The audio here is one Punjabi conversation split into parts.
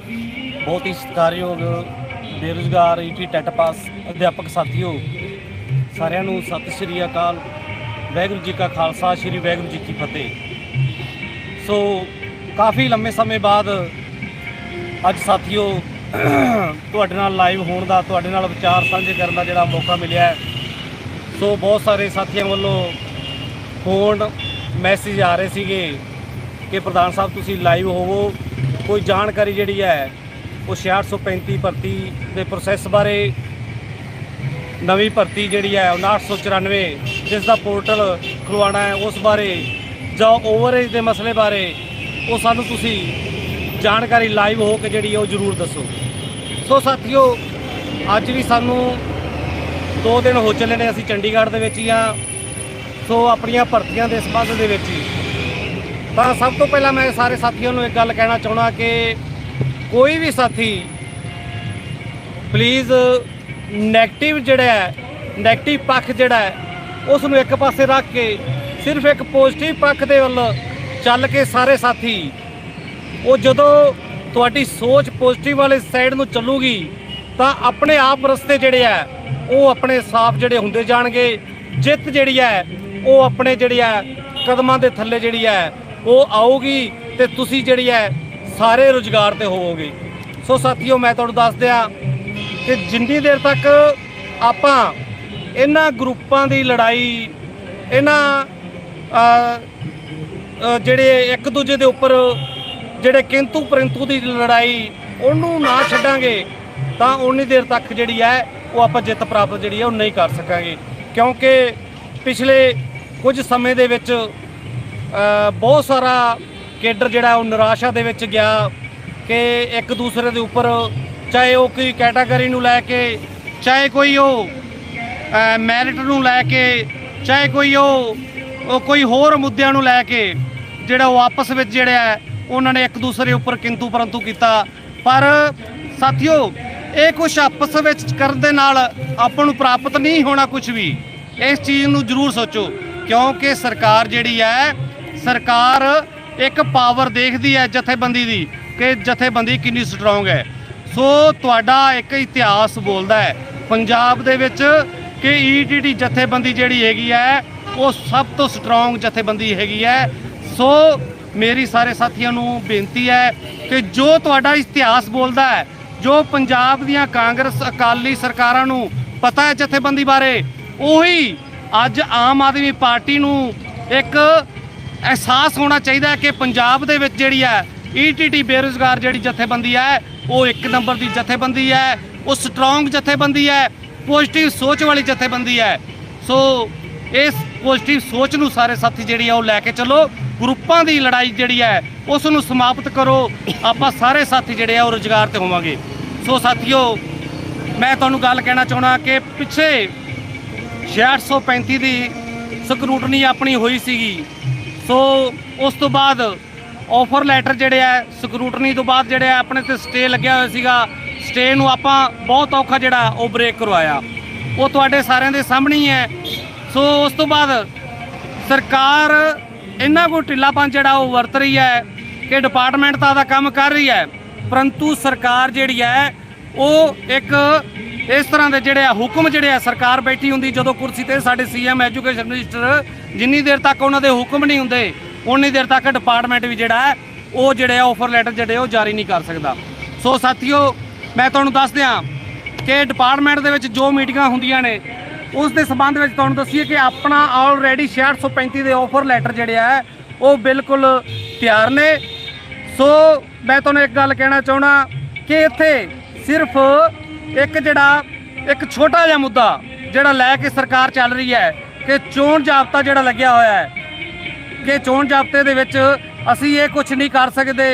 बहुत ही सत्कारयोग बेरोजगार ईटी टैट पास अध्यापक साथियों सारिਆਂ ਨੂੰ सत श्री अकाल वाहिगुरू जी का खालसा श्री वाहिगुरू जी की फतेह। सो काफ़ी लंबे समय बाद ਅੱਜ ਸਾਥੀਓ ਤੁਹਾਡੇ ਨਾਲ ਲਾਈਵ ਹੋਣ ਦਾ, ਤੁਹਾਡੇ ਨਾਲ ਵਿਚਾਰ ਸਾਂਝੇ ਕਰਨ ਦਾ ਜਿਹੜਾ ਮੌਕਾ ਮਿਲਿਆ ਹੈ। ਸੋ ਬਹੁਤ ਸਾਰੇ ਸਾਥੀਆਂ ਵੱਲੋਂ ਫੋਨ ਮੈਸੇਜ ਆ ਰਹੇ ਸੀਗੇ ਕਿ ਪ੍ਰਧਾਨ ਸਾਹਿਬ ਤੁਸੀਂ ਲਾਈਵ ਹੋਵੋ, ਕੋਈ ਜਾਣਕਾਰੀ ਜਿਹੜੀ ਹੈ ਉਹ 6835 ਭਰਤੀ ਦੇ ਪ੍ਰੋਸੈਸ ਬਾਰੇ, ਨਵੀਂ ਭਰਤੀ ਜਿਹੜੀ ਹੈ 5994 ਜਿਸ ਦਾ ਪੋਰਟਲ ਖੁਲਵਾਉਣਾ ਹੈ ਉਸ ਬਾਰੇ, ਜਾਂ ਓਵਰਏਜ ਦੇ ਮਸਲੇ ਬਾਰੇ ਉਹ ਸਾਨੂੰ ਤੁਸੀਂ ਜਾਣਕਾਰੀ ਲਾਈਵ ਹੋ ਕੇ ਜਿਹੜੀ ਉਹ ਜ਼ਰੂਰ ਦੱਸੋ। ਸੋ ਸਾਥੀਓ ਅੱਜ ਵੀ ਸਾਨੂੰ 2 ਦਿਨ ਹੋ ਚੱਲੇ ਨੇ, ਅਸੀਂ ਚੰਡੀਗੜ੍ਹ ਦੇ ਵਿੱਚ ਹੀ ਹਾਂ। ਸੋ ਆਪਣੀਆਂ ਭਰਤੀਆਂ ਦੇ ਸੰਬੰਧ ਦੇ ਵਿੱਚ ਹੀ ਤਾਂ ਸਭ ਤੋਂ ਪਹਿਲਾਂ ਮੈਂ ਸਾਰੇ ਸਾਥੀਆਂ ਨੂੰ ਇੱਕ ਗੱਲ ਕਹਿਣਾ ਚਾਹੁੰਦਾ ਕਿ ਕੋਈ ਵੀ ਸਾਥੀ ਪਲੀਜ਼ ਨੈਗੇਟਿਵ ਜਿਹੜਾ ਹੈ, ਨੈਗੇਟਿਵ ਪੱਖ ਜਿਹੜਾ ਹੈ ਉਸ ਨੂੰ ਇੱਕ ਪਾਸੇ ਰੱਖ ਕੇ ਸਿਰਫ ਇੱਕ ਪੋਜ਼ਿਟਿਵ ਪੱਖ ਦੇ ਵੱਲ ਚੱਲ ਕੇ ਸਾਰੇ ਸਾਥੀ ਉਹ ਜਦੋਂ ਤੁਹਾਡੀ ਸੋਚ ਪੋਜ਼ਿਟਿਵ ਵਾਲੇ ਸਾਈਡ ਨੂੰ ਚੱਲੂਗੀ ਤਾਂ ਆਪਣੇ ਆਪ ਰਸਤੇ ਜਿਹੜੇ ਹੈ ਉਹ ਆਪਣੇ ਸਾਫ਼ ਜਿਹੜੇ ਹੁੰਦੇ ਜਾਣਗੇ। ਜਿੱਤ ਜਿਹੜੀ ਹੈ ਉਹ ਆਪਣੇ ਜਿਹੜੀ ਹੈ ਕਦਮਾਂ ਦੇ ਥੱਲੇ ਜਿਹੜੀ ਹੈ ਉਹ ਆਊਗੀ ਤੇ ਤੁਸੀਂ ਜਿਹੜੀ ਹੈ ਸਾਰੇ ਰੁਜ਼ਗਾਰ ਤੇ ਹੋਵੋਗੇ। ਸੋ ਸਾਥੀਓ ਮੈਂ ਤੁਹਾਨੂੰ ਦੱਸ ਦਿਆਂ ਕਿ ਜਿੰਨੀ ਦੇਰ ਤੱਕ ਆਪਾਂ ਇਹਨਾਂ ਗਰੁੱਪਾਂ ਦੀ ਲੜਾਈ, ਇਹਨਾਂ ਜਿਹੜੇ ਇੱਕ ਦੂਜੇ ਦੇ ਉੱਪਰ ਜਿਹੜੇ ਕਿੰਤੂ ਪਰੰਤੂ ਦੀ ਲੜਾਈ ਉਹਨੂੰ ਨਾ ਛੱਡਾਂਗੇ ਤਾਂ ਉਨੀ ਦੇਰ ਤੱਕ ਜਿਹੜੀ ਹੈ ਉਹ ਆਪਾਂ ਜਿੱਤ ਪ੍ਰਾਪਤ ਜਿਹੜੀ ਹੈ ਉਹ ਨਹੀਂ ਕਰ ਸਕਾਂਗੇ। ਕਿਉਂਕਿ ਪਿਛਲੇ ਕੁਝ ਸਮੇਂ ਦੇ ਵਿੱਚ ਬਹੁਤ ਸਾਰਾ ਕੇਡਰ ਜਿਹੜਾ ਉਹ ਨਿਰਾਸ਼ਾ ਦੇ ਵਿੱਚ ਗਿਆ ਕਿ ਇੱਕ ਦੂਸਰੇ ਦੇ ਉੱਪਰ, ਚਾਹੇ ਉਹ ਕੋਈ ਕੈਟਾਗਰੀ ਨੂੰ ਲੈ ਕੇ, ਚਾਹੇ ਕੋਈ ਉਹ ਮੈਰਿਟ ਨੂੰ ਲੈ ਕੇ, ਚਾਹੇ ਕੋਈ ਉਹ ਕੋਈ ਹੋਰ ਮੁੱਦਿਆਂ ਨੂੰ ਲੈ ਕੇ ਜਿਹੜਾ ਉਹ ਆਪਸ ਵਿੱਚ ਜਿਹੜਾ ਹੈ ਉਹਨਾਂ ਨੇ ਇੱਕ ਦੂਸਰੇ ਉੱਪਰ ਕਿੰਤੂ ਪਰੰਤੂ ਕੀਤਾ। ਪਰ ਸਾਥੀਓ ਇਹ ਕੁਛ ਆਪਸ ਵਿੱਚ ਕਰਨ ਦੇ ਨਾਲ ਆਪਾਂ ਨੂੰ ਪ੍ਰਾਪਤ ਨਹੀਂ ਹੋਣਾ ਕੁਝ ਵੀ। ਇਸ ਚੀਜ਼ ਨੂੰ ਜ਼ਰੂਰ ਸੋਚੋ ਕਿਉਂਕਿ ਸਰਕਾਰ ਜਿਹੜੀ ਹੈ, ਸਰਕਾਰ ਇੱਕ ਪਾਵਰ ਦੇਖਦੀ ਹੈ ਜਥੇਬੰਦੀ ਦੀ ਕਿ ਜਥੇਬੰਦੀ ਕਿੰਨੀ ਸਟਰੋਂਗ ਹੈ। ਸੋ ਤੁਹਾਡਾ ਇੱਕ ਇਤਿਹਾਸ ਬੋਲਦਾ ਹੈ ਪੰਜਾਬ ਦੇ ਵਿੱਚ ਕਿ ਈਟੀਟੀ ਜਥੇਬੰਦੀ ਜਿਹੜੀ ਹੈਗੀ ਹੈ ਉਹ ਸਭ ਤੋਂ ਸਟਰੋਂਗ ਜਥੇਬੰਦੀ ਹੈਗੀ ਹੈ। ਸੋ ਮੇਰੀ ਸਾਰੇ ਸਾਥੀਆਂ ਨੂੰ ਬੇਨਤੀ ਹੈ ਕਿ ਜੋ ਤੁਹਾਡਾ ਇਤਿਹਾਸ ਬੋਲਦਾ ਹੈ, ਜੋ ਪੰਜਾਬ ਦੀਆਂ ਕਾਂਗਰਸ ਅਕਾਲੀ ਸਰਕਾਰਾਂ ਨੂੰ ਪਤਾ ਹੈ ਜਥੇਬੰਦੀ ਬਾਰੇ, ਉਹੀ ਅੱਜ ਆਮ ਆਦਮੀ ਪਾਰਟੀ ਨੂੰ ਇੱਕ ਅਹਿਸਾਸ ਹੋਣਾ ਚਾਹੀਦਾ ਹੈ ਕਿ ਪੰਜਾਬ ਦੇ ਵਿੱਚ ਜਿਹੜੀ ਹੈ ਈਟੀਟੀ ਬੇਰੁਜ਼ਗਾਰ ਜਿਹੜੀ ਜਥੇਬੰਦੀ ਹੈ ਉਹ 1 ਨੰਬਰ ਦੀ ਜਥੇਬੰਦੀ ਹੈ, ਉਹ ਸਟਰੋਂਗ ਜਥੇਬੰਦੀ ਹੈ, ਪੋਜ਼ਿਟਿਵ ਸੋਚ ਵਾਲੀ ਜਥੇਬੰਦੀ ਹੈ। ਸੋ ਇਸ ਪੋਜ਼ਿਟਿਵ ਸੋਚ ਨੂੰ ਸਾਰੇ ਸਾਥੀ ਜਿਹੜੀ ਆ ਉਹ ਲੈ ਕੇ ਚੱਲੋ। ਗਰੁੱਪਾਂ ਦੀ ਲੜਾਈ ਜਿਹੜੀ ਹੈ ਉਸ ਨੂੰ ਸਮਾਪਤ ਕਰੋ। ਆਪਾਂ ਸਾਰੇ ਸਾਥੀ ਜਿਹੜੇ ਆ ਉਹ ਰੁਜ਼ਗਾਰ ਤੇ ਹੋਵਾਂਗੇ। ਸੋ ਸਾਥੀਓ ਮੈਂ ਤੁਹਾਨੂੰ ਗੱਲ ਕਹਿਣਾ ਚਾਹੁੰਦਾ ਕਿ ਪਿੱਛੇ 6835 ਦੀ ਸਕਰੂਟਨੀ ਆਪਣੀ ਹੋਈ ਸੀਗੀ। ਸੋ ਉਸ ਤੋਂ ਬਾਅਦ ਆਫਰ ਲੈਟਰ ਜਿਹੜੇ ਆ ਸਕਰੂਟਨੀ ਤੋਂ ਬਾਅਦ ਜਿਹੜੇ ਆਪਣੇ ਤੇ ਸਟੇ ਲੱਗਿਆ ਹੋਇਆ ਸੀਗਾ, ਸਟੇ ਨੂੰ ਆਪਾਂ ਬਹੁਤ ਔਖਾ ਜਿਹੜਾ ਉਹ ਬ੍ਰੇਕ ਕਰਵਾਇਆ, ਉਹ ਤੁਹਾਡੇ ਸਾਰਿਆਂ ਦੇ ਸਾਹਮਣੇ ਹੀ ਹੈ। ਸੋ ਉਸ ਤੋਂ ਬਾਅਦ ਸਰਕਾਰ ਇੰਨਾ ਕੋਈ ਢਿੱਲਾਪਨ ਜਿਹੜਾ ਉਹ ਵਰਤ ਰਹੀ ਹੈ ਕਿ ਡਿਪਾਰਟਮੈਂਟ ਤਾਂ ਦਾ ਕੰਮ ਕਰ ਰਹੀ ਹੈ, ਪਰੰਤੂ ਸਰਕਾਰ ਜਿਹੜੀ ਹੈ ਉਹ ਇੱਕ ਇਸ ਤਰ੍ਹਾਂ ਦੇ ਜਿਹੜੇ ਆ ਹੁਕਮ ਜਿਹੜੇ ਆ, ਸਰਕਾਰ ਬੈਠੀ ਹੁੰਦੀ ਜਦੋਂ ਕੁਰਸੀ ਤੇ ਸਾਡੇ ਸੀਐਮ ਐਜੂਕੇਸ਼ਨ ਮਿਨਿਸਟਰ, ਜਿੰਨੀ ਦੇਰ ਤੱਕ ਉਹਨਾਂ ਦੇ ਹੁਕਮ ਨਹੀਂ ਹੁੰਦੇ ਉਨੀ ਦੇਰ ਤੱਕ ਡਿਪਾਰਟਮੈਂਟ ਵੀ ਜਿਹੜਾ ਹੈ ਉਹ ਜਿਹੜੇ ਆ ਆਫਰ ਲੈਟਰ ਜਿਹੜੇ ਉਹ ਜਾਰੀ ਨਹੀਂ ਕਰ ਸਕਦਾ। ਸੋ ਸਾਥੀਓ ਮੈਂ ਤੁਹਾਨੂੰ ਦੱਸ ਦਿਆਂ ਕਿ ਡਿਪਾਰਟਮੈਂਟ ਦੇ ਵਿੱਚ ਜੋ ਮੀਟਿੰਗਾਂ ਹੁੰਦੀਆਂ ਨੇ ਉਸ ਦੇ ਸੰਬੰਧ ਵਿੱਚ ਤੁਹਾਨੂੰ ਦੱਸੀਏ ਕਿ ਆਪਣਾ ਆਲਰੇਡੀ 6835 ਦੇ ਆਫਰ ਲੈਟਰ ਜਿਹੜੇ ਆ ਉਹ ਬਿਲਕੁਲ ਤਿਆਰ ਨੇ। ਸੋ ਮੈਂ ਤੁਹਾਨੂੰ ਇੱਕ ਗੱਲ ਕਹਿਣਾ ਚਾਹੁੰਦਾ ਕਿ ਇੱਥੇ ਸਿਰਫ ਇੱਕ ਛੋਟਾ ਜਿਹਾ ਮੁੱਦਾ ਜਿਹੜਾ ਲੈ ਕੇ ਸਰਕਾਰ ਚੱਲ ਰਹੀ ਹੈ ਕਿ ਚੋਣ ਜਾਬਤਾ ਜਿਹੜਾ ਲੱਗਿਆ ਹੋਇਆ ਹੈ ਕਿ ਚੋਣ ਜਾਬਤੇ ਦੇ ਵਿੱਚ ਅਸੀਂ ਇਹ ਕੁਝ ਨਹੀਂ ਕਰ ਸਕਦੇ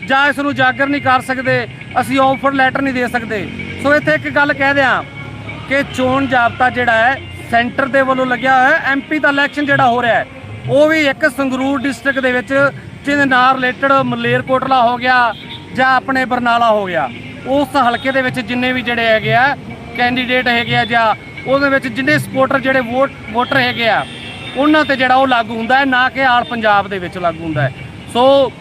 ਜਾਂ ਇਸ ਨੂੰ ਉਜਾਗਰ ਨਹੀਂ ਕਰ ਸਕਦੇ, ਅਸੀਂ ਆਫਰ ਲੈਟਰ ਨਹੀਂ ਦੇ ਸਕਦੇ। ਸੋ ਇੱਥੇ ਇੱਕ ਗੱਲ ਕਹਿ ਦਿਆਂ ਕਿ ਚੋਣ ਜਾਬਤਾ ਜਿਹੜਾ ਹੈ ਸੈਂਟਰ ਦੇ ਵੱਲੋਂ ਲੱਗਿਆ ਹੋਇਆ। ਐਮਪੀ ਦਾ ਇਲੈਕਸ਼ਨ ਜਿਹੜਾ ਹੋ ਰਿਹਾ ਹੈ ਉਹ ਵੀ ਇੱਕ ਸੰਗਰੂਰ ਡਿਸਟ੍ਰਿਕਟ ਦੇ ਵਿੱਚ ਜਿਹਦੇ ਨਾਲ ਰਿਲੇਟਡ ਮਲੇਰਕੋਟਲਾ ਹੋ ਗਿਆ ਜਾਂ ਆਪਣੇ ਬਰਨਾਲਾ ਹੋ ਗਿਆ, ਉਸ ਹਲਕੇ ਦੇ ਵਿੱਚ ਜਿੰਨੇ ਵੀ ਜਿਹੜੇ ਹੈਗੇ ਆ ਕੈਂਡੀਡੇਟ ਹੈਗੇ ਆ ਜਾਂ ਉਹਦੇ ਵਿੱਚ ਜਿੰਨੇ ਸਪੋਰਟਰ ਜਿਹੜੇ ਵੋਟਰ ਹੈਗੇ ਆ ਉਹਨਾਂ ਤੇ ਜਿਹੜਾ ਉਹ ਲਾਗੂ ਹੁੰਦਾ ਹੈ, ਨਾ ਕਿ ਆਲ ਪੰਜਾਬ ਦੇ ਵਿੱਚ ਲਾਗੂ ਹੁੰਦਾ ਹੈ। ਸੋ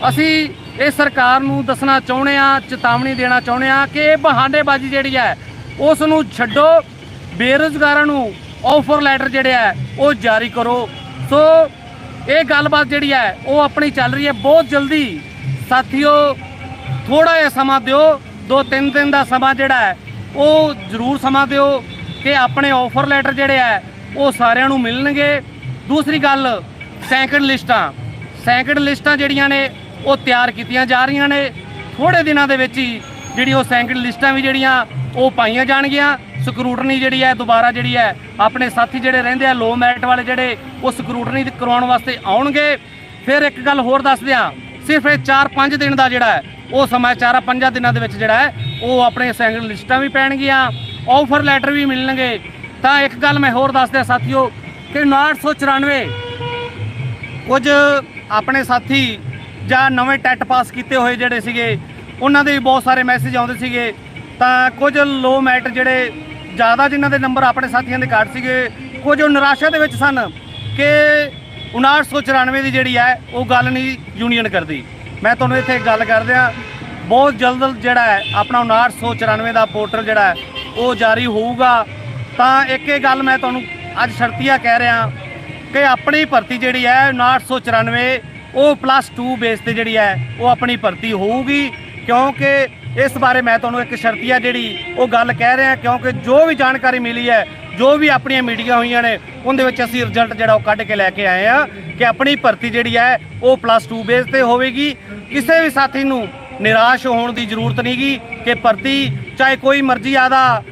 ਅਸੀਂ ਇਹ ਸਰਕਾਰ ਨੂੰ ਦੱਸਣਾ ਚਾਹੁੰਦੇ ਆ, ਚੇਤਾਵਨੀ ਦੇਣਾ ਚਾਹੁੰਦੇ ਆ ਕਿ ਇਹ ਬਹਾਨੇਬਾਜ਼ੀ ਜਿਹੜੀ ਹੈ ਉਸ ਨੂੰ ਛੱਡੋ। ਬੇਰੁਜ਼ਗਾਰਾਂ ਨੂੰ ਆਫਰ ਲੈਟਰ ਜਿਹੜੇ ਹੈ ਉਹ ਜਾਰੀ ਕਰੋ। ਸੋ ਇਹ ਗੱਲਬਾਤ ਜਿਹੜੀ ਹੈ ਉਹ ਆਪਣੀ ਚੱਲ ਰਹੀ ਹੈ। ਬਹੁਤ ਜਲਦੀ ਸਾਥੀਓ ਥੋੜਾ ਜਿਹਾ ਸਮਾਂ ਦਿਓ, 2-3 ਦਿਨ ਦਾ ਸਮਾਂ ਜਿਹੜਾ ਹੈ ਉਹ ਜ਼ਰੂਰ ਸਮਾਂ ਦਿਓ ਕਿ ਆਪਣੇ ਆਫਰ ਲੈਟਰ ਜਿਹੜੇ ਹੈ ਉਹ ਸਾਰਿਆਂ ਨੂੰ ਮਿਲਣਗੇ। ਦੂਸਰੀ ਗੱਲ, ਸੈਕਿੰਡ ਲਿਸਟਾਂ ਜਿਹੜੀਆਂ ਨੇ ਉਹ ਤਿਆਰ ਕੀਤੀਆਂ ਜਾ ਰਹੀਆਂ ਨੇ। ਥੋੜੇ ਦਿਨਾਂ ਦੇ ਵਿੱਚ ਹੀ ਜਿਹੜੀ ਉਹ ਸੈਕਿੰਡ ਲਿਸਟਾਂ ਵੀ ਜਿਹੜੀਆਂ ਉਹ ਪਾਈਆਂ ਜਾਣਗੀਆਂ। ਸਕਰੂਟਨੀ ਜਿਹੜੀ ਹੈ ਦੁਬਾਰਾ ਜਿਹੜੀ ਹੈ ਆਪਣੇ ਸਾਥੀ ਜਿਹੜੇ ਰਹਿੰਦੇ ਆ ਲੋ ਮੈਰਿਟ ਵਾਲੇ ਜਿਹੜੇ ਉਹ ਸਕਰੂਟਨੀ ਕਰਵਾਉਣ ਵਾਸਤੇ ਆਉਣਗੇ। ਫਿਰ ਇੱਕ ਗੱਲ ਹੋਰ ਦੱਸ ਦਿਆਂ, ਸਿਰਫ ਇਹ 4-5 ਦਿਨ ਦਾ ਜਿਹੜਾ ਹੈ ਉਹ ਸਮਾਂ, 4-5 ਦਿਨਾਂ ਦੇ ਵਿੱਚ ਜਿਹੜਾ ਹੈ ਉਹ ਆਪਣੇ ਸੈਕਿੰਡ ਲਿਸਟਾਂ ਵੀ ਪੈਣਗੀਆਂ, ਆਫਰ ਲੈਟਰ ਵੀ ਮਿਲਣਗੇ। ਤਾਂ ਇੱਕ ਗੱਲ ਮੈਂ ਹੋਰ ਦੱਸ ਦਿਆਂ ਸਾਥੀਓ ਕਿ 5994 ਕੁਝ ਆਪਣੇ ਸਾਥੀ ਜਾਂ ਨਵੇਂ ਟੈਟ ਪਾਸ ਕੀਤੇ ਹੋਏ ਜਿਹੜੇ ਸੀਗੇ ਉਹਨਾਂ ਦੇ ਵੀ ਬਹੁਤ ਸਾਰੇ ਮੈਸੇਜ ਆਉਂਦੇ ਸੀਗੇ। ਤਾਂ ਕੁਝ ਲੋ ਮੈਰਿਟ ਜਿਹੜੇ ਜ਼ਿਆਦਾ ਜਿਨ੍ਹਾਂ ਦੇ ਨੰਬਰ ਆਪਣੇ ਸਾਥੀਆਂ ਦੇ ਘੱਟ ਸੀਗੇ, ਕੁਝ ਉਹ ਨਿਰਾਸ਼ਾ ਦੇ ਵਿੱਚ ਸਨ ਕਿ 5994 ਦੀ ਜਿਹੜੀ ਹੈ ਉਹ ਗੱਲ ਨਹੀਂ ਯੂਨੀਅਨ ਕਰਦੀ। ਮੈਂ ਤੁਹਾਨੂੰ ਇੱਥੇ ਗੱਲ ਕਰ ਦਿਆਂ, ਬਹੁਤ ਜਲਦ ਜਿਹੜਾ ਹੈ ਆਪਣਾ 5994 ਦਾ ਪੋਰਟਲ ਜਿਹੜਾ ਹੈ ਉਹ ਜਾਰੀ ਹੋਊਗਾ। ਤਾਂ ਇੱਕ ਇਹ ਗੱਲ ਮੈਂ ਤੁਹਾਨੂੰ ਅੱਜ ਸ਼ਰਤੀਆ ਕਹਿ ਰਿਹਾ ਕਿ ਆਪਣੀ ਭਰਤੀ ਜਿਹੜੀ ਹੈ 5994 ਉਹ +2 ਬੇਸ ਤੇ ਜਿਹੜੀ ਹੈ ਉਹ ਆਪਣੀ ਭਰਤੀ ਹੋਊਗੀ। ਕਿਉਂਕਿ ਇਸ ਬਾਰੇ ਮੈਂ ਤੁਹਾਨੂੰ ਇੱਕ ਸ਼ਰਤੀਆ ਜਿਹੜੀ ਉਹ ਗੱਲ ਕਹਿ ਰਿਹਾ, ਕਿਉਂਕਿ ਜੋ ਵੀ ਜਾਣਕਾਰੀ ਮਿਲੀ ਹੈ, ਜੋ ਵੀ ਆਪਣੀਆਂ ਮੀਟਿੰਗਾਂ ਹੋਈਆਂ ਨੇ ਉਹਦੇ ਵਿੱਚ ਅਸੀਂ ਰਿਜ਼ਲਟ ਜਿਹੜਾ ਉਹ ਕੱਢ ਕੇ ਲੈ ਕੇ ਆਏ ਆ ਕਿ ਆਪਣੀ ਭਰਤੀ ਜਿਹੜੀ ਹੈ ਉਹ +2 ਬੇਸ ਤੇ ਹੋਵੇਗੀ। ਕਿਸੇ ਵੀ ਸਾਥੀ ਨੂੰ ਨਿਰਾਸ਼ ਹੋਣ ਦੀ ਜ਼ਰੂਰਤ ਨਹੀਂ ਗੀ ਕਿ ਭਰਤੀ ਚਾਹੇ ਕੋਈ ਮਰਜ਼ੀ ਆਦਾ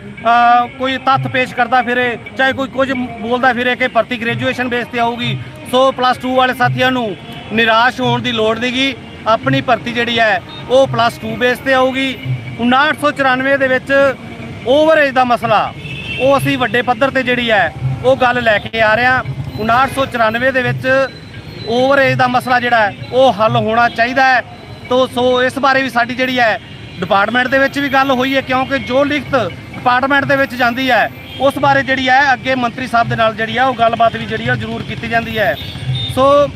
ਕੋਈ ਤੱਥ ਪੇਸ਼ ਕਰਦਾ ਫਿਰੇ, ਚਾਹੇ ਕੋਈ ਕੁਝ ਬੋਲਦਾ ਫਿਰੇ ਕਿ ਭਰਤੀ ਗ੍ਰੈਜੂਏਸ਼ਨ ਬੇਸ ਤੇ ਆਊਗੀ। ਸੋ +2 ਵਾਲੇ ਸਾਥੀਆਂ ਨੂੰ ਨਿਰਾਸ਼ ਹੋਣ ਦੀ ਲੋੜ ਨਹੀਂ ਗੀ। ਆਪਣੀ ਭਰਤੀ ਜਿਹੜੀ ਹੈ ਉਹ +2 ਬੇਸ ਤੇ ਆਊਗੀ। 5994 ਦੇ ਵਿੱਚ ਓਵਰਏਜ ਦਾ ਮਸਲਾ ਉਹ ਅਸੀਂ ਵੱਡੇ ਪੱਧਰ ਤੇ ਜਿਹੜੀ ਹੈ ਉਹ ਗੱਲ ਲੈ ਕੇ ਆ ਰਹੇ ਹਾਂ। 5994 ਦੇ ਵਿੱਚ ਓਵਰਏਜ ਦਾ ਮਸਲਾ ਜਿਹੜਾ ਹੈ ਉਹ ਹੱਲ ਹੋਣਾ ਚਾਹੀਦਾ ਹੈ। ਸੋ ਇਸ ਬਾਰੇ ਵੀ ਸਾਡੀ ਜਿਹੜੀ ਹੈ ਡਿਪਾਰਟਮੈਂਟ ਦੇ ਵਿੱਚ ਵੀ ਗੱਲ ਹੋਈ ਹੈ, ਕਿਉਂਕਿ ਜੋ ਲਿਖਤ ਡਿਪਾਰਟਮੈਂਟ ਦੇ ਵਿੱਚ ਜਾਂਦੀ ਹੈ ਉਸ ਬਾਰੇ ਜਿਹੜੀ ਹੈ ਅੱਗੇ ਮੰਤਰੀ ਸਾਹਿਬ ਦੇ ਨਾਲ ਜਿਹੜੀ ਹੈ ਉਹ ਗੱਲਬਾਤ ਵੀ ਜਿਹੜੀ ਹੈ ਜ਼ਰੂਰ ਕੀਤੀ ਜਾਂਦੀ ਹੈ। ਸੋ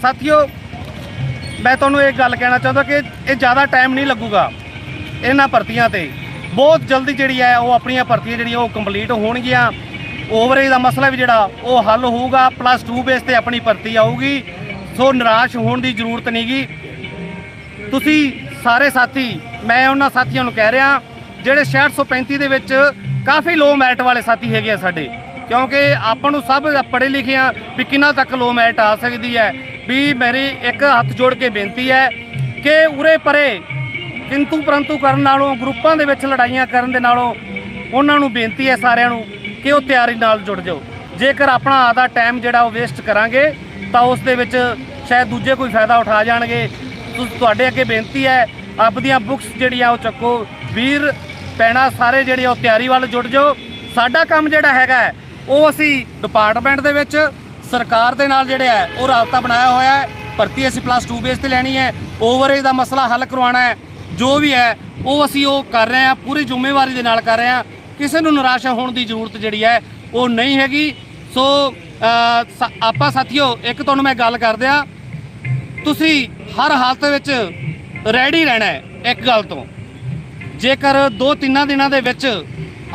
ਸਾਥੀਓ ਮੈਂ ਤੁਹਾਨੂੰ ਇਹ ਗੱਲ ਕਹਿਣਾ ਚਾਹੁੰਦਾ ਕਿ ਇਹ ਜ਼ਿਆਦਾ ਟਾਈਮ ਨਹੀਂ ਲੱਗੂਗਾ ਇਹਨਾਂ ਭਰਤੀਆਂ ਤੇ। ਬਹੁਤ ਜਲਦੀ ਜਿਹੜੀ ਹੈ ਉਹ ਆਪਣੀਆਂ ਭਰਤੀਆਂ ਜਿਹੜੀਆਂ ਉਹ ਕੰਪਲੀਟ ਹੋਣਗੀਆਂ। ਓਵਰਏਜ ਦਾ ਮਸਲਾ ਵੀ ਜਿਹੜਾ ਉਹ ਹੱਲ ਹੋਊਗਾ। +2 ਬੇਸ ਤੇ ਆਪਣੀ ਭਰਤੀ ਆਊਗੀ। ਸੋ ਨਿਰਾਸ਼ ਹੋਣ ਦੀ ਜ਼ਰੂਰਤ ਨਹੀਂ ਗੀ। ਤੁਸੀਂ ਸਾਰੇ ਸਾਥੀ, ਮੈਂ ਉਹਨਾਂ ਸਾਥੀਆਂ ਨੂੰ ਕਹਿ ਰਿਹਾ ਜਿਹੜੇ 6635 ਦੇ ਵਿੱਚ ਕਾਫੀ ਲੋ ਮੈਰਿਟ ਵਾਲੇ ਸਾਥੀ ਹੈਗੇ ਆ ਸਾਡੇ, ਕਿਉਂਕਿ ਆਪਾਂ ਨੂੰ ਸਭ ਪੜ੍ਹੇ ਲਿਖੇ ਆ ਵੀ ਕਿੰਨਾ ਤੱਕ ਲੋ ਮੈਰਿਟ ਆ ਸਕਦੀ ਹੈ। ਵੀ ਮੇਰੀ ਇੱਕ ਹੱਥ ਜੋੜ ਕੇ ਬੇਨਤੀ ਹੈ ਕਿ ਉਰੇ ਪਰੇ ਕਿੰਤੂ ਪਰੰਤੂ ਕਰਨ ਨਾਲੋਂ, ਗਰੁੱਪਾਂ ਦੇ ਵਿੱਚ ਲੜਾਈਆਂ ਕਰਨ ਦੇ ਨਾਲੋਂ ਉਹਨਾਂ ਨੂੰ ਬੇਨਤੀ ਹੈ ਸਾਰਿਆਂ ਨੂੰ ਕਿ ਉਹ ਤਿਆਰੀ ਨਾਲ ਜੁੜ ਜਾਓ। ਜੇਕਰ ਆਪਣਾ ਆਦਾ ਟਾਈਮ ਜਿਹੜਾ ਉਹ ਵੇਸਟ ਕਰਾਂਗੇ ਤਾਂ ਉਸ ਦੇ ਵਿੱਚ ਸ਼ਾਇਦ ਦੂਜੇ ਕੋਈ ਫਾਇਦਾ ਉਠਾ ਜਾਣਗੇ। ਤੁਹਾਡੇ ਅੱਗੇ ਬੇਨਤੀ ਹੈ ਆਪਦੀਆਂ ਬੁੱਕਸ ਜਿਹੜੀਆਂ ਉਹ ਚੱਕੋ, ਵੀਰ ਪੈਣਾ ਸਾਰੇ ਜਿਹੜੇ ਉਹ ਤਿਆਰੀ ਵੱਲ ਜੁੜ ਜਾਓ। ਸਾਡਾ ਕੰਮ ਜਿਹੜਾ ਹੈਗਾ ਉਹ ਅਸੀਂ ਡਿਪਾਰਟਮੈਂਟ ਦੇ ਵਿੱਚ ਸਰਕਾਰ ਦੇ ਨਾਲ ਜਿਹੜੇ ਹੈ ਉਹ ਰਾਬਤਾ ਬਣਾਇਆ ਹੋਇਆ ਹੈ। ਭਰਤੀ ਅਸੀਂ +2 ਬੇਸ ਤੇ ਲੈਣੀ ਹੈ। ਓਵਰਏਜ ਦਾ ਮਸਲਾ ਹੱਲ ਕਰਵਾਉਣਾ ਹੈ। ਜੋ ਵੀ ਹੈ ਉਹ ਅਸੀਂ ਉਹ ਕਰ ਰਹੇ ਹਾਂ, ਪੂਰੀ ਜ਼ਿੰਮੇਵਾਰੀ ਦੇ ਨਾਲ ਕਰ ਰਹੇ ਹਾਂ। ਕਿਸੇ ਨੂੰ ਨਿਰਾਸ਼ਾ ਹੋਣ ਦੀ ਜ਼ਰੂਰਤ ਜਿਹੜੀ ਹੈ ਉਹ ਨਹੀਂ ਹੈਗੀ। ਸੋ ਆਪਾਂ ਸਾਥੀਓ ਇੱਕ ਤੁਹਾਨੂੰ ਮੈਂ ਗੱਲ ਕਰ ਦਿਆਂ, ਤੁਸੀਂ ਹਰ ਹਾਲਤ ਵਿੱਚ ਰੈਡੀ ਰਹਿਣਾ ਹੈ। ਇੱਕ ਗੱਲ ਤੋਂ, ਜੇਕਰ 2-3 ਦਿਨਾਂ ਦੇ ਵਿੱਚ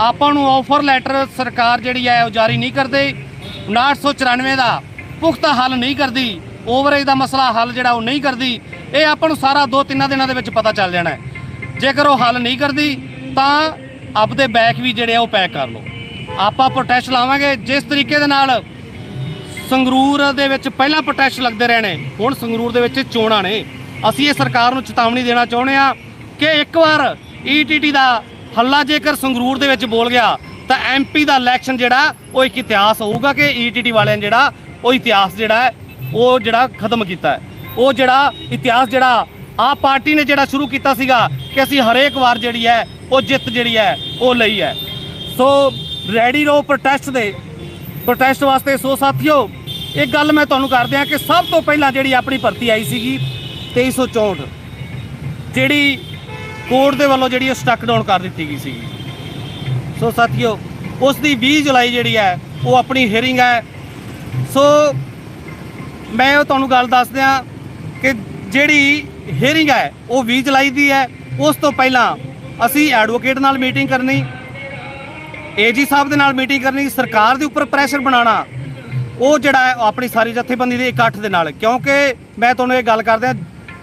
ਆਪਾਂ ਨੂੰ ਆਫਰ ਲੈਟਰ ਸਰਕਾਰ ਜਿਹੜੀ ਹੈ ਉਹ ਜਾਰੀ ਨਹੀਂ ਕਰਦੇ, 5994 ਦਾ ਪੁਖਤਾ ਹੱਲ ਨਹੀਂ ਕਰਦੀ, ਓਵਰਏਜ ਦਾ ਮਸਲਾ ਹੱਲ ਜਿਹੜਾ ਉਹ ਨਹੀਂ ਕਰਦੀ, ਇਹ ਆਪਾਂ ਨੂੰ ਸਾਰਾ 2-3 ਦਿਨਾਂ ਦੇ ਵਿੱਚ ਪਤਾ ਚੱਲ ਜਾਣਾ ਹੈ। ਜੇਕਰ ਉਹ ਹੱਲ ਨਹੀਂ ਕਰਦੀ ਤਾਂ ਆਪਦੇ ਬੈਗ ਵੀ ਜਿਹੜੇ ਆ ਉਹ ਪੈਕ ਕਰ ਲਓ। ਆਪਾਂ ਪ੍ਰੋਟੈਸਟ ਲਾਵਾਂਗੇ। ਜਿਸ ਤਰੀਕੇ ਦੇ ਨਾਲ ਸੰਗਰੂਰ ਦੇ ਵਿੱਚ ਪਹਿਲਾਂ ਪ੍ਰੋਟੈਸਟ ਲੱਗਦੇ ਰਹੇ ਨੇ, ਹੁਣ ਸੰਗਰੂਰ ਦੇ ਵਿੱਚ ਚੋਣਾਂ ਨੇ। ਅਸੀਂ ਇਹ ਸਰਕਾਰ ਨੂੰ ਚੇਤਾਵਨੀ ਦੇਣਾ ਚਾਹੁੰਦੇ ਹਾਂ ਕਿ ਇੱਕ ਵਾਰ ETT ਦਾ ਹੱਲਾ ਜੇਕਰ ਸੰਗਰੂਰ ਦੇ ਵਿੱਚ ਬੋਲ ਗਿਆ ਤਾਂ MP ਦਾ ਇਲੈਕਸ਼ਨ ਜਿਹੜਾ ਉਹ ਇੱਕ ਇਤਿਹਾਸ ਹੋਊਗਾ ਕਿ ETT ਵਾਲਿਆਂ ਨੇ ਜਿਹੜਾ ਉਹ ਇਤਿਹਾਸ ਜਿਹੜਾ ਹੈ ਉਹ ਜਿਹੜਾ ਖਤਮ ਕੀਤਾ ਹੈ। ਉਹ ਜਿਹੜਾ ਇਤਿਹਾਸ ਜਿਹੜਾ ਆਪ ਪਾਰਟੀ ਨੇ ਜਿਹੜਾ ਸ਼ੁਰੂ ਕੀਤਾ ਸੀਗਾ ਕਿ ਅਸੀਂ ਹਰੇਕ ਵਾਰ ਜਿਹੜੀ ਹੈ ਉਹ ਜਿੱਤ ਜਿਹੜੀ ਹੈ ਉਹ ਲਈ ਹੈ। ਸੋ ਰੈਡੀ ਰਹੋ ਪ੍ਰੋਟੈਸਟ ਵਾਸਤੇ। ਸੋ ਸਾਥੀਓ ਇੱਕ ਗੱਲ ਮੈਂ ਤੁਹਾਨੂੰ ਕਰ ਦਿਆਂ ਕਿ ਸਭ ਤੋਂ ਪਹਿਲਾਂ ਜਿਹੜੀ ਆਪਣੀ ਭਰਤੀ ਆਈ ਸੀਗੀ 2364, ਜਿਹੜੀ ਕੋਰਟ ਦੇ ਵੱਲੋਂ ਜਿਹੜੀ ਉਹ ਸਟਕ ਡਾਊਨ ਕਰ ਦਿੱਤੀ ਗਈ ਸੀਗੀ। ਸੋ ਸਾਥੀਓ ਉਸ ਦੀ 20 ਜੁਲਾਈ ਜਿਹੜੀ ਹੈ ਉਹ ਆਪਣੀ ਹੀਅਰਿੰਗ ਹੈ। ਸੋ ਮੈਂ ਉਹ ਤੁਹਾਨੂੰ ਗੱਲ ਦੱਸ ਦਿਆਂ ਕਿ ਜਿਹੜੀ ਹੀਅਰਿੰਗ ਹੈ ਉਹ 20 ਜੁਲਾਈ ਦੀ ਹੈ। ਉਸ ਤੋਂ ਪਹਿਲਾਂ ਅਸੀਂ ਐਡਵੋਕੇਟ ਨਾਲ ਮੀਟਿੰਗ ਕਰਨੀ, ਏਜੀ ਸਾਹਿਬ ਦੇ ਨਾਲ ਮੀਟਿੰਗ ਕਰਨੀ, ਸਰਕਾਰ ਦੇ ਉੱਪਰ ਪ੍ਰੈਸ਼ਰ ਬਣਾਉਣਾ, ਉਹ ਜਿਹੜਾ ਹੈ ਆਪਣੀ ਸਾਰੀ ਜਥੇਬੰਦੀ ਦੇ ਇਕੱਠ ਦੇ ਨਾਲ। ਕਿਉਂਕਿ ਮੈਂ ਤੁਹਾਨੂੰ ਇਹ ਗੱਲ ਕਰਦਾ,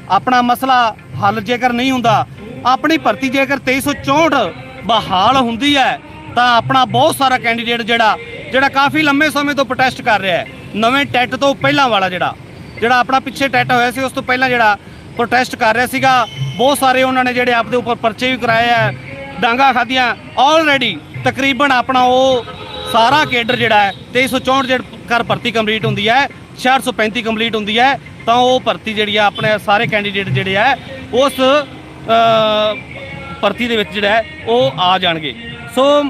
ਆਪਣਾ ਮਸਲਾ ਹੱਲ ਜੇਕਰ ਨਹੀਂ ਹੁੰਦਾ, ਆਪਣੀ ਭਰਤੀ ਜੇਕਰ 2364 ਬਹਾਲ ਹੁੰਦੀ ਹੈ ਤਾਂ ਆਪਣਾ ਬਹੁਤ ਸਾਰਾ ਕੈਂਡੀਡੇਟ ਜਿਹੜਾ ਕਾਫੀ ਲੰਮੇ ਸਮੇਂ ਤੋਂ ਪ੍ਰੋਟੈਸਟ ਕਰ ਰਿਹਾ ਹੈ, ਨਵੇਂ ਟੈਟ ਤੋਂ ਪਹਿਲਾਂ ਵਾਲਾ ਜਿਹੜਾ ਆਪਣਾ ਪਿੱਛੇ ਟੈਟ ਹੋਇਆ ਸੀ ਉਸ ਤੋਂ ਪਹਿਲਾਂ ਜਿਹੜਾ ਪ੍ਰੋਟੈਸਟ ਕਰ ਰਿਹਾ ਸੀਗਾ, ਬਹੁਤ ਸਾਰੇ ਉਹਨਾਂ ਨੇ ਜਿਹੜੇ ਆਪਦੇ ਉੱਪਰ ਪਰਚੇ ਵੀ ਕਰਾਏ ਆ, ਡਾਂਗਾ ਖਾਧੀਆਂ। ਆਲਰੇਡੀ ਤਕਰੀਬਨ ਆਪਣਾ ਉਹ ਸਾਰਾ ਕੇਡਰ ਜਿਹੜਾ ਹੈ 2364 ਕਰ ਭਰਤੀ ਕੰਪਲੀਟ ਹੁੰਦੀ ਹੈ, 435 ਕੰਪਲੀਟ ਹੁੰਦੀ ਹੈ ਤਾਂ ਉਹ ਭਰਤੀ ਜਿਹੜੀ ਆ ਆਪਣੇ ਸਾਰੇ ਕੈਂਡੀਡੇਟ ਜਿਹੜੇ ਆ ਉਸ ਭਰਤੀ ਦੇ ਵਿੱਚ ਜਿਹੜਾ ਹੈ ਉਹ ਆ ਜਾਣਗੇ। ਸੋ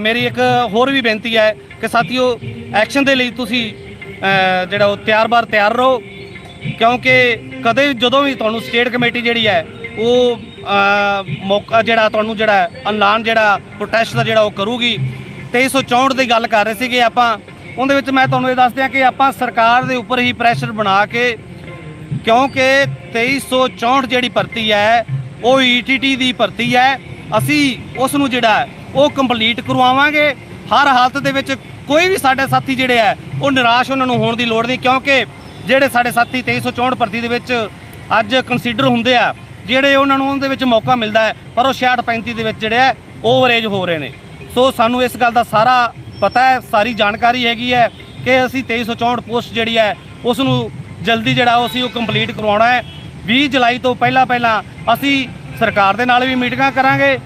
ਮੇਰੀ ਇੱਕ ਹੋਰ ਵੀ ਬੇਨਤੀ ਹੈ ਕਿ ਸਾਥੀਓ ਐਕਸ਼ਨ ਦੇ ਲਈ ਤੁਸੀਂ ਜਿਹੜਾ ਉਹ ਤਿਆਰ ਰਹੋ, ਕਿਉਂਕਿ ਕਦੇ ਜਦੋਂ ਵੀ ਤੁਹਾਨੂੰ ਸਟੇਟ ਕਮੇਟੀ ਜਿਹੜੀ ਹੈ ਉਹ ਮੌਕਾ ਜਿਹੜਾ ਤੁਹਾਨੂੰ ਜਿਹੜਾ ਐਲਾਨ ਜਿਹੜਾ ਪ੍ਰੋਟੈਸਟ ਦਾ ਜਿਹੜਾ ਉਹ ਕਰੂਗੀ। 2364 ਦੀ ਗੱਲ ਕਰ ਰਹੇ ਸੀਗੇ ਆਪਾਂ, ਉਹਦੇ ਵਿੱਚ ਮੈਂ ਤੁਹਾਨੂੰ ਇਹ ਦੱਸ ਦਿਆਂ ਕਿ ਆਪਾਂ ਸਰਕਾਰ ਦੇ ਉੱਪਰ ਹੀ ਪ੍ਰੈਸ਼ਰ ਬਣਾ ਕੇ, ਕਿਉਂਕਿ 2364 ਜਿਹੜੀ ਭਰਤੀ ਹੈ ਉਹ ਈਟੀਟੀ ਦੀ ਭਰਤੀ ਹੈ, ਅਸੀਂ ਉਸ ਨੂੰ ਜਿਹੜਾ ਉਹ ਕੰਪਲੀਟ ਕਰਵਾਵਾਂਗੇ। ਹਰ ਹਾਲਤ ਦੇ ਵਿੱਚ ਕੋਈ ਵੀ ਸਾਡੇ ਸਾਥੀ ਜਿਹੜੇ ਹੈ ਉਹ ਨਿਰਾਸ਼ ਉਹਨਾਂ ਨੂੰ ਹੋਣ ਦੀ ਲੋੜ ਨਹੀਂ, ਕਿਉਂਕਿ ਜਿਹੜੇ ਸਾਡੇ ਸਾਥੀ 2364 ਭਰਤੀ ਦੇ ਵਿੱਚ ਅੱਜ ਕੰਸੀਡਰ ਹੁੰਦੇ ਆ, ਜਿਹੜੇ ਉਹਨਾਂ ਨੂੰ ਉਹਦੇ ਵਿੱਚ ਮੌਕਾ ਮਿਲਦਾ ਹੈ, ਪਰ ਉਹ 66-35 ਦੇ ਵਿੱਚ ਜਿਹੜੇ ਹੈ ਓਵਰਏਜ ਹੋ ਰਹੇ ਨੇ। ਸੋ ਸਾਨੂੰ ਇਸ ਗੱਲ ਦਾ ਸਾਰਾ ਪਤਾ ਹੈ, ਸਾਰੀ ਜਾਣਕਾਰੀ ਹੈਗੀ ਹੈ ਕਿ ਅਸੀਂ 2364 ਪੋਸਟ ਜਿਹੜੀ ਹੈ ਉਸ ਨੂੰ ਜਲਦੀ ਜਿਹੜਾ ਅਸੀਂ ਉਹ ਕੰਪਲੀਟ ਕਰਵਾਉਣਾ ਹੈ। 20 ਜੁਲਾਈ ਤੋਂ ਪਹਿਲਾਂ ਅਸੀਂ ਸਰਕਾਰ ਦੇ ਨਾਲ ਵੀ ਮੀਟਿੰਗਾਂ ਕਰਾਂਗੇ,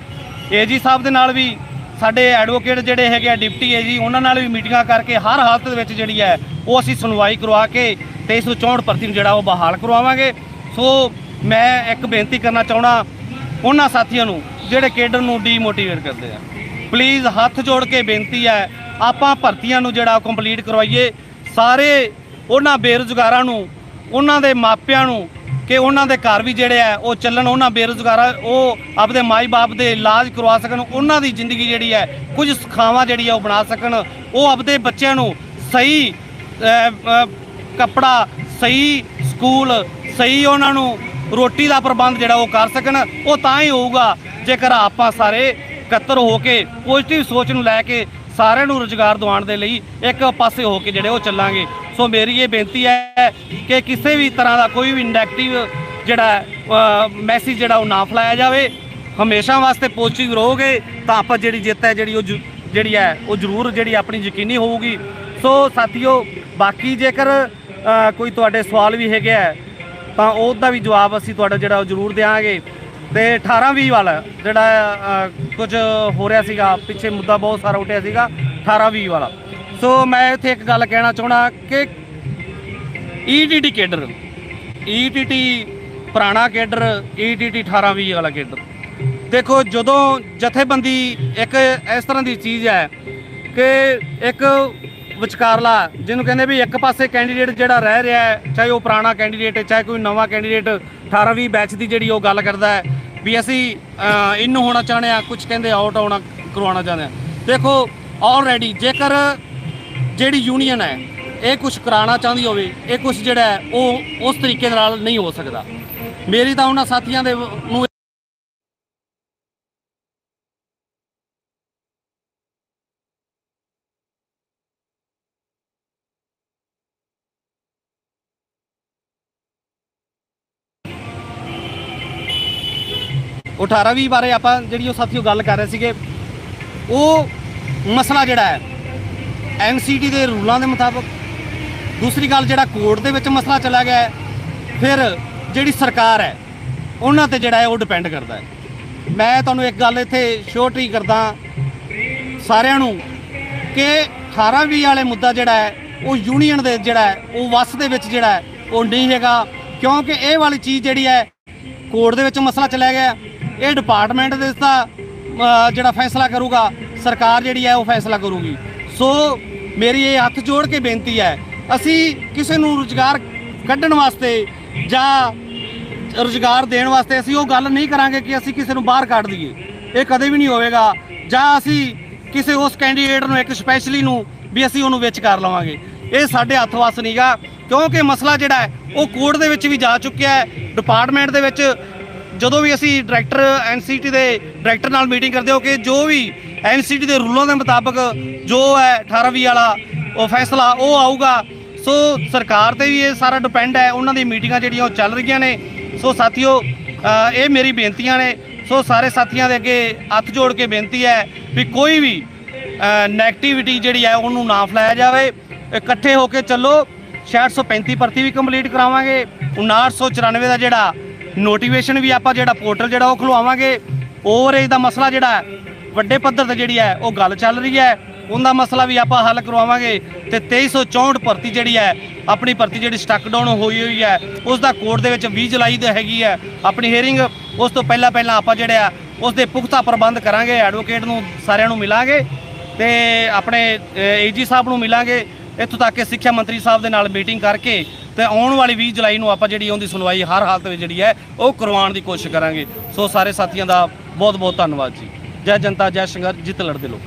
ਏਜੀ ਸਾਹਿਬ ਦੇ ਨਾਲ ਵੀ, ਸਾਡੇ ਐਡਵੋਕੇਟ ਜਿਹੜੇ ਹੈਗੇ ਆ ਡਿਪਟੀ ਏਜੀ, ਉਹਨਾਂ ਨਾਲ ਵੀ ਮੀਟਿੰਗਾਂ ਕਰਕੇ ਹਰ ਹਾਲਤ ਦੇ ਵਿੱਚ ਜਿਹੜੀ ਹੈ ਉਹ ਅਸੀਂ ਸੁਣਵਾਈ ਕਰਵਾ ਕੇ 2364 ਭਰਤੀ ਨੂੰ ਜਿਹੜਾ ਉਹ ਬਹਾਲ ਕਰਵਾਵਾਂਗੇ। ਸੋ ਮੈਂ ਇੱਕ ਬੇਨਤੀ ਕਰਨਾ ਚਾਹੁੰਦਾ ਉਹਨਾਂ ਸਾਥੀਆਂ ਨੂੰ ਜਿਹੜੇ ਕੇਡਰ ਨੂੰ ਡੀਮੋਟੀਵੇਟ ਕਰਦੇ ਆ, ਪਲੀਜ਼ ਹੱਥ ਜੋੜ ਕੇ ਬੇਨਤੀ ਹੈ ਆਪਾਂ ਭਰਤੀਆਂ ਨੂੰ ਜਿਹੜਾ ਕੰਪਲੀਟ ਕਰਵਾਈਏ। ਸਾਰੇ ਉਹਨਾਂ ਬੇਰੁਜ਼ਗਾਰਾਂ ਨੂੰ, ਉਹਨਾਂ ਦੇ ਮਾਪਿਆਂ ਨੂੰ ਕਿ ਉਹਨਾਂ ਦੇ ਘਰ ਵੀ ਜਿਹੜੇ ਹੈ ਉਹ ਚੱਲਣ, ਉਹਨਾਂ ਬੇਰੁਜ਼ਗਾਰਾਂ ਉਹ ਆਪਦੇ ਮਾਈ ਬਾਪ ਦੇ ਇਲਾਜ ਕਰਵਾ ਸਕਣ, ਉਹਨਾਂ ਦੀ ਜ਼ਿੰਦਗੀ ਜਿਹੜੀ ਹੈ ਕੁਝ ਸਿਖਾਵਾਂ ਜਿਹੜੀ ਹੈ ਉਹ ਬਣਾ ਸਕਣ, ਉਹ ਆਪਦੇ ਬੱਚਿਆਂ ਨੂੰ ਸਹੀ ਕੱਪੜਾ, ਸਹੀ ਸਕੂਲ, ਸਹੀ ਉਹਨਾਂ ਨੂੰ ਰੋਟੀ ਦਾ ਪ੍ਰਬੰਧ ਜਿਹੜਾ ਉਹ ਕਰ ਸਕਣ। ਉਹ ਤਾਂ ਹੀ ਹੋਊਗਾ ਜੇਕਰ ਆਪਾਂ ਸਾਰੇ ਇਕੱਤਰ ਹੋ ਕੇ ਪੋਜ਼ਿਟਿਵ ਸੋਚ ਨੂੰ ਲੈ ਕੇ ਸਾਰਿਆਂ ਨੂੰ ਰੁਜ਼ਗਾਰ ਦਿਵਾਉਣ ਦੇ ਲਈ ਇੱਕ ਪਾਸੇ ਹੋ ਕੇ ਜਿਹੜੇ ਉਹ ਚੱਲਾਂਗੇ। ਸੋ ਮੇਰੀ ਇਹ ਬੇਨਤੀ ਹੈ ਕਿ ਕਿਸੇ ਵੀ ਤਰ੍ਹਾਂ ਦਾ ਕੋਈ ਵੀ ਨੈਗੇਟਿਵ ਜਿਹੜਾ ਮੈਸੇਜ ਜਿਹੜਾ ਉਹ ਨਾ ਫੈਲਾਇਆ ਜਾਵੇ। ਹਮੇਸ਼ਾ ਵਾਸਤੇ ਪੋਜ਼ਿਟਿਵ ਰਹੋਗੇ ਤਾਂ ਆਪਾਂ ਜਿਹੜੀ ਜਿੱਤ ਹੈ ਜਿਹੜੀ ਹੈ ਉਹ ਜ਼ਰੂਰ ਜਿਹੜੀ ਆਪਣੀ ਯਕੀਨੀ ਹੋਊਗੀ। ਸੋ ਸਾਥੀਓ, ਬਾਕੀ ਜੇਕਰ ਕੋਈ ਤੁਹਾਡੇ ਸਵਾਲ ਵੀ ਹੈਗੇ ਆ ਤਾਂ ਉਹਦਾ ਵੀ ਜਵਾਬ ਅਸੀਂ ਤੁਹਾਡਾ ਜਿਹੜਾ ਉਹ ਜ਼ਰੂਰ ਦਿਆਂਗੇ। ਤੇ 18-20 ਵਾਲਾ ਜਿਹੜਾ ਕੁਝ ਹੋ ਰਿਹਾ ਸੀਗਾ, ਪਿੱਛੇ ਮੁੱਦਾ ਬਹੁਤ ਸਾਰਾ ਉੱਠਿਆ ਸੀਗਾ 18-20 ਵਾਲਾ। ਸੋ ਮੈਂ ਇੱਥੇ ਇੱਕ ਗੱਲ ਕਹਿਣਾ ਚਾਹੁੰਦਾ ਕਿ ਈਟੀਟੀ ਕੇਡਰ, ਈਟੀਟੀ ਪੁਰਾਣਾ ਕੇਡਰ, ਈਟੀਟੀ 18-20 ਵਾਲਾ ਕੇਡਰ, ਦੇਖੋ ਜਦੋਂ ਜਥੇਬੰਦੀ ਇੱਕ ਇਸ ਤਰ੍ਹਾਂ ਦੀ ਚੀਜ਼ ਹੈ ਕਿ ਇੱਕ ਵਿਚਕਾਰਲਾ ਜਿਹਨੂੰ ਕਹਿੰਦੇ ਵੀ ਇੱਕ ਪਾਸੇ ਕੈਂਡੀਡੇਟ ਜਿਹੜਾ ਰਹਿ ਰਿਹਾ ਹੈ, ਚਾਹੇ ਉਹ ਪੁਰਾਣਾ ਕੈਂਡੀਡੇਟ ਹੈ ਚਾਹੇ ਕੋਈ ਨਵਾਂ ਕੈਂਡੀਡੇਟ 18-20 ਬੈਚ ਦੀ ਜਿਹੜੀ ਉਹ ਗੱਲ ਕਰਦਾ ਹੈ ਵੀ ਅਸੀਂ ਇਨ ਹੋਣਾ ਚਾਹੁੰਦੇ ਹਾਂ, ਕੁਝ ਕਹਿੰਦੇ ਆਊਟ ਆਉਣਾ ਕਰਵਾਉਣਾ ਚਾਹੁੰਦੇ ਹਾਂ। ਦੇਖੋ ਆਲਰੇਡੀ ਜੇਕਰ ਜਿਹੜੀ ਯੂਨੀਅਨ ਹੈ ਇਹ ਕੁਝ ਕਰਾਉਣਾ ਚਾਹੁੰਦੀ ਹੋਵੇ, ਇਹ ਕੁਝ ਜਿਹੜਾ ਹੈ ਉਹ ਉਸ ਤਰੀਕੇ ਨਾਲ ਨਹੀਂ ਹੋ ਸਕਦਾ। ਮੇਰੀ ਤਾਂ ਉਹਨਾਂ ਸਾਥੀਆਂ ਦੇ ਨੂੰ ਉਹ 18-20 ਬਾਰੇ ਆਪਾਂ ਜਿਹੜੀ ਉਹ ਸਾਥੀਓ ਗੱਲ ਕਰ ਰਹੇ ਸੀਗੇ, ਉਹ ਮਸਲਾ ਜਿਹੜਾ ਹੈ NCT ਦੇ ਰੂਲਾਂ ਦੇ ਮੁਤਾਬਕ। ਦੂਸਰੀ ਗੱਲ ਜਿਹੜਾ ਕੋਰਟ ਦੇ ਵਿੱਚ ਮਸਲਾ ਚਲਾ ਗਿਆ ਹੈ, ਫਿਰ ਜਿਹੜੀ ਸਰਕਾਰ ਹੈ ਉਹਨਾਂ ਤੇ ਜਿਹੜਾ ਹੈ ਉਹ ਡਿਪੈਂਡ ਕਰਦਾ ਹੈ। ਮੈਂ ਤੁਹਾਨੂੰ ਇੱਕ ਗੱਲ ਇੱਥੇ ਸ਼ੋਰਟੀ ਕਰਦਾ ਸਾਰਿਆਂ ਨੂੰ ਕਿ 18-20 ਵਾਲੇ ਮੁੱਦਾ ਜਿਹੜਾ ਹੈ ਉਹ ਯੂਨੀਅਨ ਦੇ ਜਿਹੜਾ ਹੈ ਉਹ ਵੱਸ ਦੇ ਵਿੱਚ ਜਿਹੜਾ ਹੈ ਉਹ ਨਹੀਂ ਹੈਗਾ, ਕਿਉਂਕਿ ਇਹ ਵਾਲੀ ਚੀਜ਼ ਜਿਹੜੀ ਹੈ ਕੋਰਟ ਦੇ ਵਿੱਚ ਮਸਲਾ ਚਲਾ ਗਿਆ, ਇਹ ਡਿਪਾਰਟਮੈਂਟ ਦੇ ਦਾ ਜਿਹੜਾ ਫੈਸਲਾ ਕਰੂਗਾ, ਸਰਕਾਰ ਜਿਹੜੀ ਹੈ ਉਹ ਫੈਸਲਾ ਕਰੂਗੀ। ਸੋ ਮੇਰੀ ਇਹ ਹੱਥ ਜੋੜ ਕੇ ਬੇਨਤੀ ਹੈ, ਅਸੀਂ ਕਿਸੇ ਨੂੰ ਰੁਜ਼ਗਾਰ ਕੱਢਣ ਵਾਸਤੇ ਜਾਂ ਰੁਜ਼ਗਾਰ ਦੇਣ ਵਾਸਤੇ ਅਸੀਂ ਉਹ ਗੱਲ ਨਹੀਂ ਕਰਾਂਗੇ ਕਿ ਅਸੀਂ ਕਿਸੇ ਨੂੰ ਬਾਹਰ ਕੱਢ ਦਈਏ, ਇਹ ਕਦੇ ਵੀ ਨਹੀਂ ਹੋਵੇਗਾ। ਜਾਂ ਅਸੀਂ ਕਿਸੇ ਉਸ ਕੈਂਡੀਡੇਟ ਨੂੰ ਇੱਕ ਸਪੈਸ਼ਲੀ ਨੂੰ ਵੀ ਅਸੀਂ ਉਹਨੂੰ ਵਿੱਚ ਕਰ ਲਵਾਂਗੇ। ਇਹ ਸਾਡੇ ਹੱਥ ਵੱਸ ਨਹੀਂਗਾ, ਕਿਉਂਕਿ ਮਸਲਾ ਜਿਹੜਾ ਹੈ ਉਹ ਕੋਰਟ ਦੇ ਵਿੱਚ ਵੀ ਜਾ ਚੁੱਕਿਆ ਹੈ। ਡਿਪਾਰਟਮੈਂਟ ਦੇ ਵਿੱਚ ਜਦੋਂ ਵੀ ਅਸੀਂ ਡਾਇਰੈਕਟਰ ਐਨਸੀਟੀ ਦੇ ਡਾਇਰੈਕਟਰ ਨਾਲ ਮੀਟਿੰਗ ਕਰਦੇ ਹੋ ਕਿ ਜੋ ਵੀ ਐਨਸੀਟੀ ਦੇ ਰੂਲਾਂ ਦੇ ਮੁਤਾਬਕ ਜੋ ਹੈ 18-20 ਵਾਲਾ ਉਹ ਫੈਸਲਾ ਉਹ ਆਊਗਾ। ਸੋ ਸਰਕਾਰ ਤੇ ਵੀ ਇਹ ਸਾਰਾ ਡਿਪੈਂਡ ਹੈ, ਉਹਨਾਂ ਦੀ ਮੀਟਿੰਗਾਂ ਜਿਹੜੀਆਂ ਉਹ ਚੱਲ ਰਹੀਆਂ ਨੇ। ਸੋ ਸਾਥੀਓ, ਇਹ ਮੇਰੀ ਬੇਨਤੀਆਂ ਨੇ। ਸੋ ਸਾਰੇ ਸਾਥੀਆਂ ਦੇ ਅੱਗੇ ਹੱਥ ਜੋੜ ਕੇ ਬੇਨਤੀ ਹੈ ਵੀ ਕੋਈ ਵੀ ਨੈਗੇਟਿਵਿਟੀ ਜਿਹੜੀ ਹੈ ਉਹਨੂੰ ਨਾ ਫੈਲਾਇਆ ਜਾਵੇ। ਇਕੱਠੇ ਹੋ ਕੇ ਚੱਲੋ। 6635 ਭਰਤੀ ਵੀ ਕੰਪਲੀਟ ਕਰਾਵਾਂਗੇ। 5994 ਦਾ ਜਿਹੜਾ ਨੋਟੀਫਿਕੇਸ਼ਨ ਵੀ ਆਪਾਂ ਜਿਹੜਾ ਪੋਰਟਲ ਜਿਹੜਾ ਉਹ ਖੁਲਵਾਵਾਂਗੇ। ਓਵਰਏਜ ਦਾ ਮਸਲਾ ਜਿਹੜਾ ਵੱਡੇ ਪੱਧਰ ਤੇ ਜਿਹੜੀ ਹੈ ਉਹ ਗੱਲ ਚੱਲ ਰਹੀ ਹੈ, ਉਹਦਾ ਮਸਲਾ ਵੀ ਆਪਾਂ ਹੱਲ ਕਰਵਾਵਾਂਗੇ। ਤੇ 2364 ਭਰਤੀ ਜਿਹੜੀ ਹੈ ਆਪਣੀ ਭਰਤੀ ਜਿਹੜੀ ਸਟਕ ਡਾਊਨ ਹੋਈ ਹੈ ਉਸ ਦਾ ਕੋਰਟ ਦੇ ਵਿੱਚ 20 ਜੁਲਾਈ ਦੀ ਹੈਗੀ ਹੈ ਆਪਣੀ ਹੀਅਰਿੰਗ। ਉਸ ਤੋਂ ਪਹਿਲਾਂ ਆਪਾਂ ਜਿਹੜੇ ਆ ਉਸ ਦੇ ਪੁਖਤਾ ਪ੍ਰਬੰਧ ਕਰਾਂਗੇ। ਐਡਵੋਕੇਟ ਨੂੰ ਸਾਰਿਆਂ ਨੂੰ ਮਿਲਾਂਗੇ ਤੇ ਆਪਣੇ ਏਜੀ ਸਾਹਿਬ ਨੂੰ ਮਿਲਾਂਗੇ। ਇੱਥੋਂ ਤੱਕ ਕਿ ਸਿੱਖਿਆ ਮੰਤਰੀ ਸਾਹਿਬ ਦੇ ਨਾਲ ਮੀਟਿੰਗ ਕਰਕੇ ਤੇ ਆਉਣ ਵਾਲੀ 20 ਜੁਲਾਈ ਨੂੰ ਆਪਾਂ ਜਿਹੜੀ ਉਹਦੀ ਸੁਣਵਾਈ ਹਰ ਹਾਲਤ ਵਿੱਚ ਜਿਹੜੀ ਹੈ ਉਹ ਕਰਵਾਉਣ ਦੀ ਕੋਸ਼ਿਸ਼ ਕਰਾਂਗੇ। ਸੋ ਸਾਰੇ ਸਾਥੀਆਂ ਦਾ ਬਹੁਤ ਬਹੁਤ ਧੰਨਵਾਦ ਜੀ। ਜੈ ਜਨਤਾ, ਜੈ ਸੰਘਰਸ਼, ਜਿੱਤ ਲੜਦੇ ਲੋਕ।